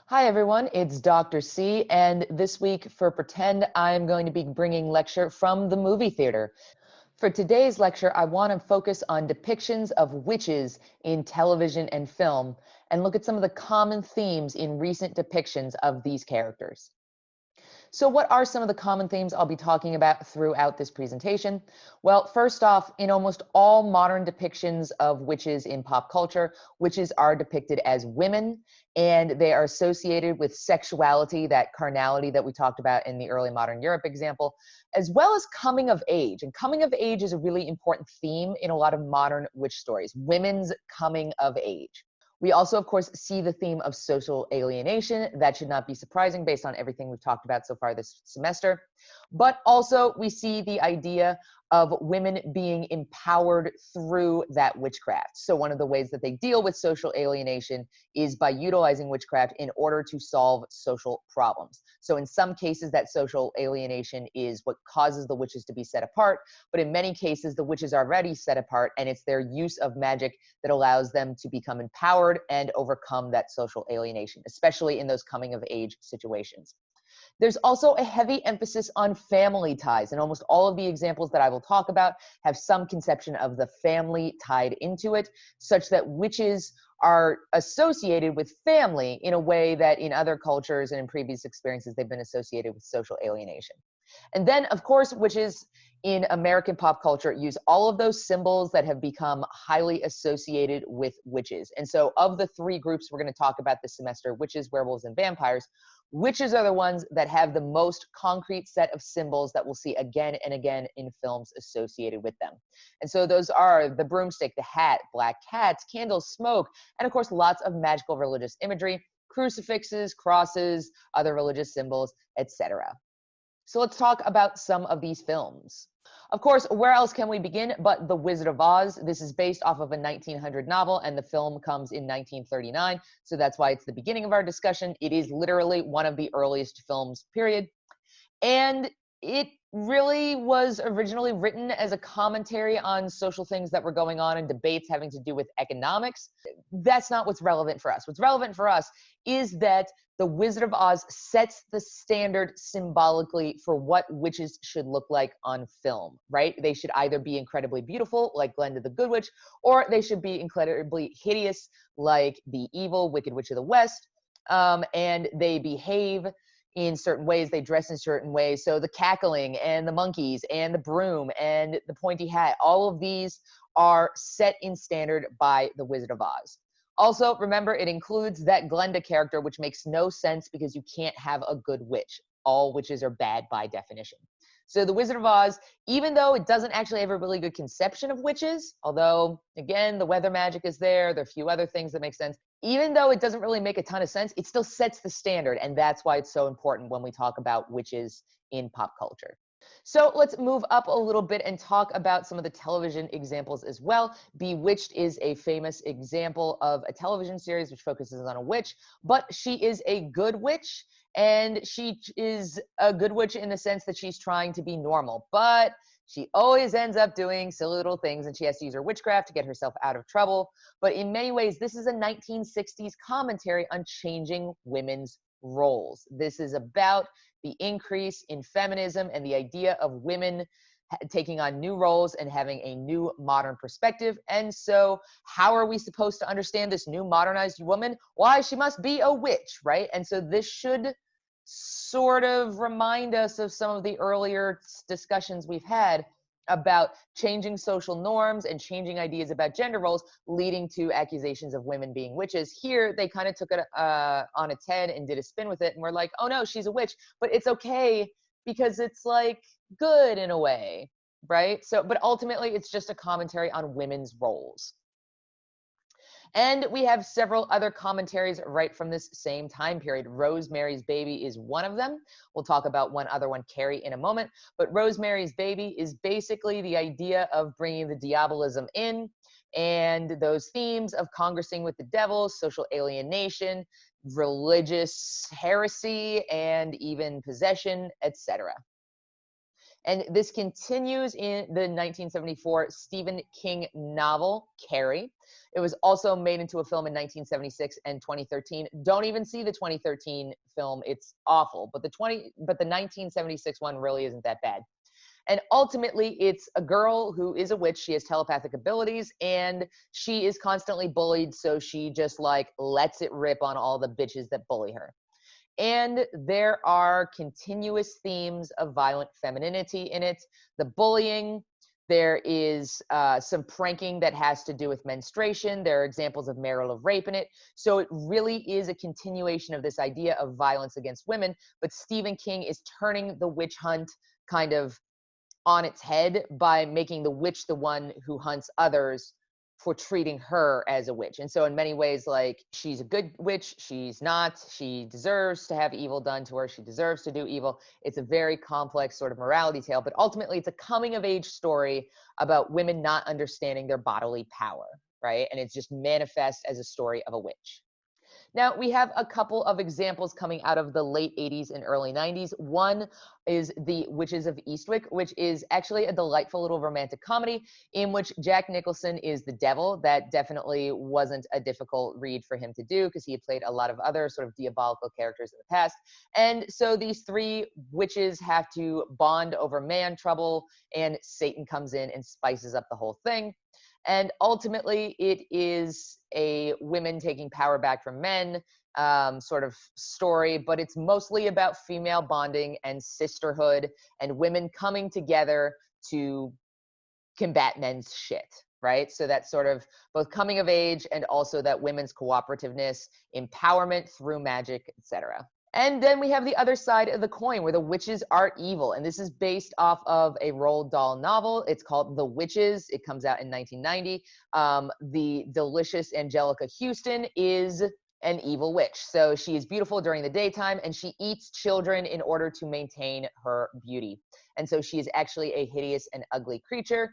Hi everyone, it's Dr. C, and this week for Pretend, I'm going to be bringing lecture from the movie theater. For today's lecture, I want to focus on depictions of witches in television and film, and look at some of the common themes in recent depictions of these characters. So what are some of the common themes I'll be talking about throughout this presentation? Well, first off, in almost all modern depictions of witches in pop culture, witches are depicted as women, and they are associated with sexuality, that carnality that we talked about in the early modern Europe example, as well as coming of age. And coming of age is a really important theme in a lot of modern witch stories, women's coming of age. We also, of course, see the theme of social alienation. That should not be surprising based on everything we've talked about so far this semester. But also, we see the idea of women being empowered through that witchcraft. So one of the ways that they deal with social alienation is by utilizing witchcraft in order to solve social problems. So in some cases, that social alienation is what causes the witches to be set apart. But in many cases, the witches are already set apart, and it's their use of magic that allows them to become empowered and overcome that social alienation, especially in those coming of age situations. There's also a heavy emphasis on family ties, and almost all of the examples that I will talk about have some conception of the family tied into it, such that witches are associated with family in a way that in other cultures and in previous experiences, they've been associated with social alienation. And then, of course, witches in American pop culture use all of those symbols that have become highly associated with witches. And so of the three groups we're going to talk about this semester, witches, werewolves, and vampires, witches are the ones that have the most concrete set of symbols that we'll see again and again in films associated with them. And so those are the broomstick, the hat, black cats, candles, smoke, and of course lots of magical religious imagery, crucifixes, crosses, other religious symbols, etc. So let's talk about some of these films. Of course, where else can we begin but The Wizard of Oz? This is based off of a 1900 novel, and the film comes in 1939, so that's why it's the beginning of our discussion. It is literally one of the earliest films, period. And it really was originally written as a commentary on social things that were going on and debates having to do with economics. That's not what's relevant for us. What's relevant for us is that The Wizard of Oz sets the standard symbolically for what witches should look like on film, right? They should either be incredibly beautiful, like Glenda the Good Witch, or they should be incredibly hideous, like the evil Wicked Witch of the West. And they behave in certain ways, they dress in certain ways. So the cackling and the monkeys and the broom and the pointy hat, all of these are set in standard by The Wizard of Oz. Also, remember, it includes that Glenda character, which makes no sense because you can't have a good witch. All witches are bad by definition. So The Wizard of Oz, even though it doesn't actually have a really good conception of witches, although, again, the weather magic is there, there are a few other things that make sense, even though it doesn't really make a ton of sense, it still sets the standard, and that's why it's so important when we talk about witches in pop culture. So let's move up a little bit and talk about some of the television examples as well. Bewitched is a famous example of a television series which focuses on a witch, but she is a good witch, and she is a good witch in the sense that she's trying to be normal, but she always ends up doing silly little things, and she has to use her witchcraft to get herself out of trouble. But in many ways, this is a 1960s commentary on changing women's roles. This is about the increase in feminism and the idea of women taking on new roles and having a new modern perspective. And so how are we supposed to understand this new modernized woman? Why, she must be a witch, right? And so this should sort of remind us of some of the earlier discussions we've had about changing social norms and changing ideas about gender roles, leading to accusations of women being witches. Here, they kind of took it on its head and did a spin with it, and we're like, oh no, she's a witch, but it's okay because it's like good in a way, right? So, but ultimately, it's just a commentary on women's roles. And we have several other commentaries right from this same time period. Rosemary's Baby is one of them. We'll talk about one other one, Carrie, in a moment. But Rosemary's Baby is basically the idea of bringing the diabolism in, and those themes of congressing with the devil, social alienation, religious heresy, and even possession, etc. And this continues in the 1974 Stephen King novel, Carrie. It was also made into a film in 1976 and 2013. Don't even see the 2013 film. It's awful. But the 1976 one really isn't that bad. And ultimately, it's a girl who is a witch. She has telepathic abilities and she is constantly bullied. So she just like lets it rip on all the bitches that bully her. And there are continuous themes of violent femininity in it. The bullying, there is some pranking that has to do with menstruation. There are examples of marital rape in it. So it really is a continuation of this idea of violence against women. But Stephen King is turning the witch hunt kind of on its head by making the witch the one who hunts others for treating her as a witch. And so in many ways, like, she's a good witch, she's not, she deserves to have evil done to her, she deserves to do evil. It's a very complex sort of morality tale, but ultimately it's a coming of age story about women not understanding their bodily power, right? And it's just manifest as a story of a witch. Now, we have a couple of examples coming out of the late 80s and early 90s. One is The Witches of Eastwick, which is actually a delightful little romantic comedy in which Jack Nicholson is the devil. That definitely wasn't a difficult read for him to do because he had played a lot of other sort of diabolical characters in the past. And so these three witches have to bond over man trouble, and Satan comes in and spices up the whole thing. And ultimately, it is a women taking power back from men sort of story, but it's mostly about female bonding and sisterhood and women coming together to combat men's shit, right? So that's sort of both coming of age and also that women's cooperativeness, empowerment through magic, etc. And then we have the other side of the coin where the witches are evil. And this is based off of a Roald Dahl novel. It's called The Witches. It comes out in 1990. The delicious Angelica Houston is an evil witch. So she is beautiful during the daytime and she eats children in order to maintain her beauty. And so she is actually a hideous and ugly creature.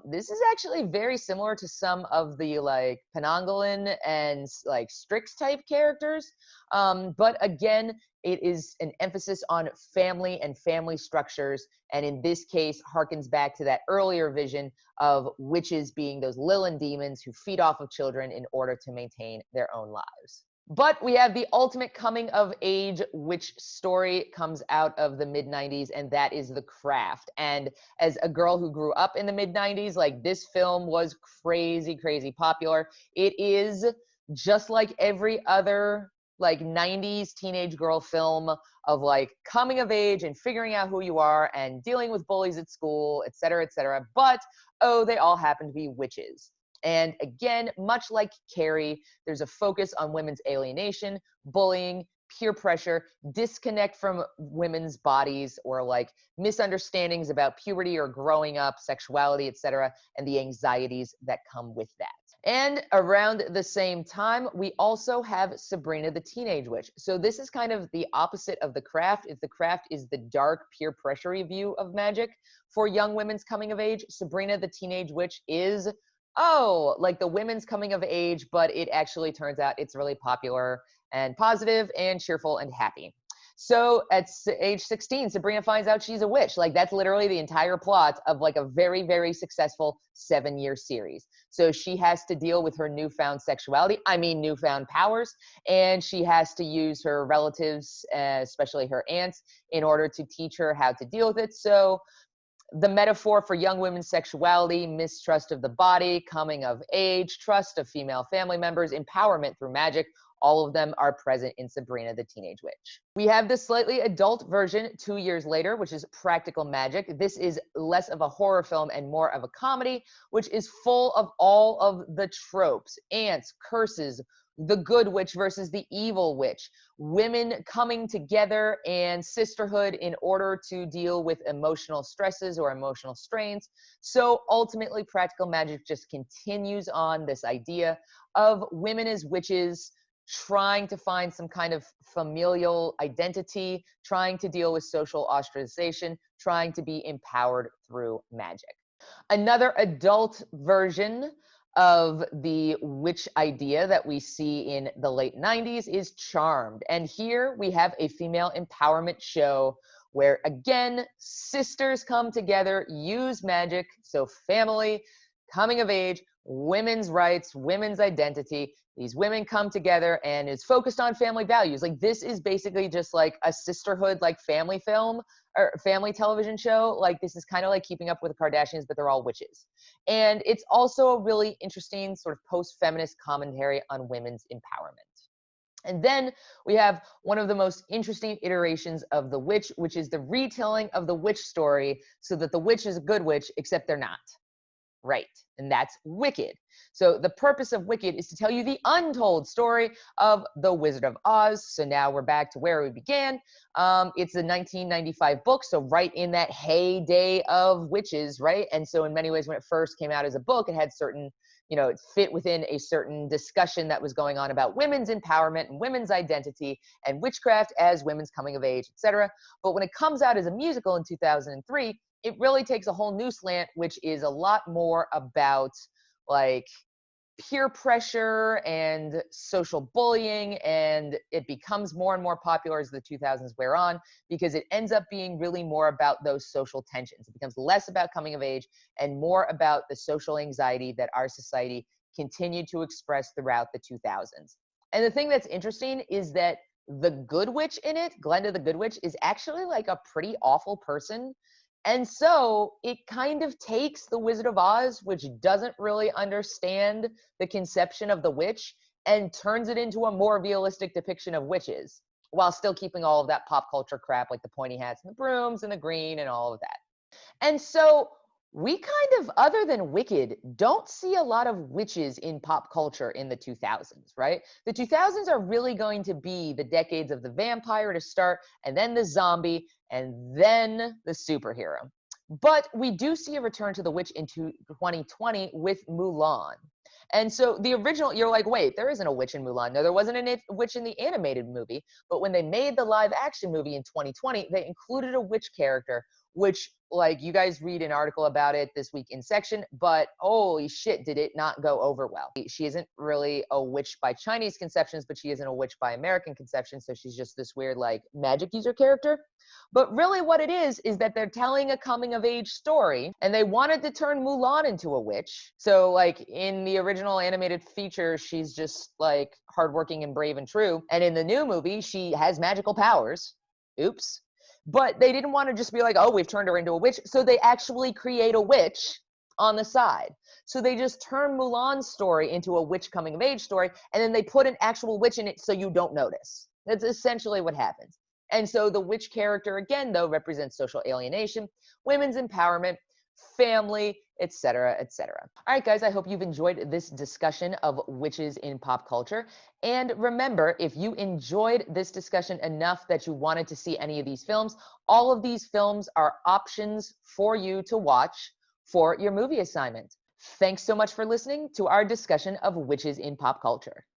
This is actually very similar to some of the like Penanggalan and like Strix type characters. But again, it is an emphasis on family and family structures. And in this case, harkens back to that earlier vision of witches being those Lilin demons who feed off of children in order to maintain their own lives. But we have the ultimate coming of age witch story comes out of the mid 90s, and that is The Craft. And as a girl who grew up in the mid 90s, like, this film was crazy, crazy popular. It is just like every other like 90s teenage girl film of like coming of age and figuring out who you are and dealing with bullies at school, et cetera, et cetera. But, oh, they all happen to be witches. And again, much like Carrie, there's a focus on women's alienation, bullying, peer pressure, disconnect from women's bodies, or like misunderstandings about puberty or growing up, sexuality, etc., and the anxieties that come with that. And around the same time, we also have Sabrina the Teenage Witch. So this is kind of the opposite of The Craft. If The Craft is the dark, peer pressure view of magic for young women's coming of age, Sabrina the Teenage Witch is, oh, like the women's coming of age, but it actually turns out it's really popular and positive and cheerful and happy. So at age 16, Sabrina finds out she's a witch. Like, that's literally the entire plot of like a very, very successful 7-year series. So she has to deal with her newfound sexuality, newfound powers, and she has to use her relatives, especially her aunts, in order to teach her how to deal with it. So the metaphor for young women's sexuality, mistrust of the body, coming of age, trust of female family members, empowerment through magic, all of them are present in Sabrina the Teenage Witch. We have the slightly adult version 2 years later, which is Practical Magic. This is less of a horror film and more of a comedy, which is full of all of the tropes, ants, curses, the good witch versus the evil witch, women coming together and sisterhood in order to deal with emotional stresses or emotional strains. So ultimately, Practical Magic just continues on this idea of women as witches, trying to find some kind of familial identity, trying to deal with social ostracization, trying to be empowered through magic. Another adult version of the witch idea that we see in the late 90s is Charmed. And here we have a female empowerment show where, again, sisters come together, use magic, so family, coming of age, women's rights, women's identity. These women come together and it's focused on family values. Like this is basically just like a sisterhood, like family film or family television show. Like this is kind of like Keeping Up with the Kardashians, but they're all witches. And it's also a really interesting sort of post-feminist commentary on women's empowerment. And then we have one of the most interesting iterations of the witch, which is the retelling of the witch story so that the witch is a good witch, except they're not. Right. And that's Wicked. So the purpose of Wicked is to tell you the untold story of the Wizard of Oz. So now we're back to where we began. It's a 1995 book, so right in that heyday of witches, right? And so in many ways, when it first came out as a book, it had certain, it fit within a certain discussion that was going on about women's empowerment and women's identity and witchcraft as women's coming of age, etc. But when it comes out as a musical in 2003, it really takes a whole new slant, which is a lot more about like peer pressure and social bullying. And it becomes more and more popular as the 2000s wear on because it ends up being really more about those social tensions. It becomes less about coming of age and more about the social anxiety that our society continued to express throughout the 2000s. And the thing that's interesting is that the good witch in it, Glenda the Good Witch, is actually like a pretty awful person. And so it kind of takes the Wizard of Oz, which doesn't really understand the conception of the witch, and turns it into a more realistic depiction of witches, while still keeping all of that pop culture crap like the pointy hats and the brooms and the green and all of that. And so we kind of, other than Wicked, don't see a lot of witches in pop culture in the 2000s, right? The 2000s are really going to be the decades of the vampire to start, and then the zombie, and then the superhero. But we do see a return to the witch into 2020 with Mulan. And so the original, you're like, wait, there isn't a witch in Mulan. No, there wasn't a witch in the animated movie. But when they made the live action movie in 2020, they included a witch character, which, like, you guys read an article about it this week in section, but holy shit, did it not go over well. She isn't really a witch by Chinese conceptions, but she isn't a witch by American conceptions. So she's just this weird, like, magic user character. But really what it is that they're telling a coming of age story, and they wanted to turn Mulan into a witch. So like in the original animated feature, she's just like hardworking and brave and true. And in the new movie, she has magical powers. Oops. But they didn't want to just be like, oh, we've turned her into a witch. So they actually create a witch on the side. So they just turn Mulan's story into a witch coming of age story, and then they put an actual witch in it so you don't notice. That's essentially what happens. And so the witch character, again, though, represents social alienation, women's empowerment, family, etc., etc. All right, guys, I hope you've enjoyed this discussion of witches in pop culture. And remember, if you enjoyed this discussion enough that you wanted to see any of these films, all of these films are options for you to watch for your movie assignment. Thanks so much for listening to our discussion of witches in pop culture.